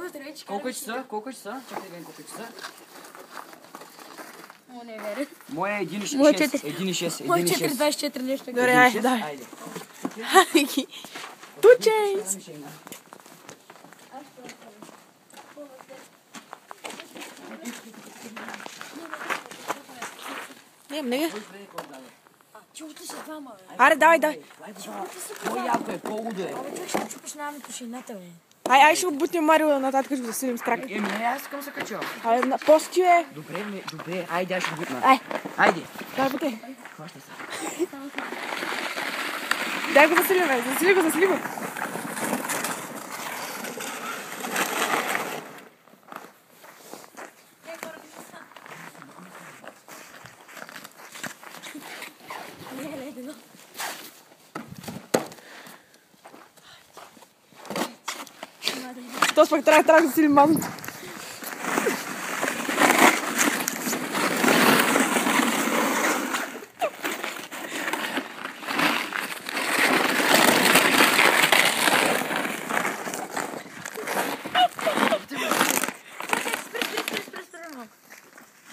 вътре вече. Колко е часа? Колко е часа? Чакай да видим колко е часа. О, не веря. Моя е 1,6. Моя 1,6. Мой 4,24 нещо. Добре, айде, дай. Айде. Тучейс! Не. Чувате се двама, бе. Аре, давай. По-яко е, по-лудо е. Абе, човек ще му чупиш на тушината, бе. Ай, ще бутнем Марио нататък, ще го засилим с крак. Не, аз искам се кача. Абе, по-ски е. Добре, айде, аз ще бутна. Ай. Айде. Дай бутей. Хващай се. Дай го засили, бе. Засили го. Тоест пък трябва да засилим мазното.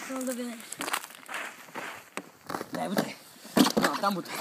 Само да видим. Дай, бутай. Там бутай.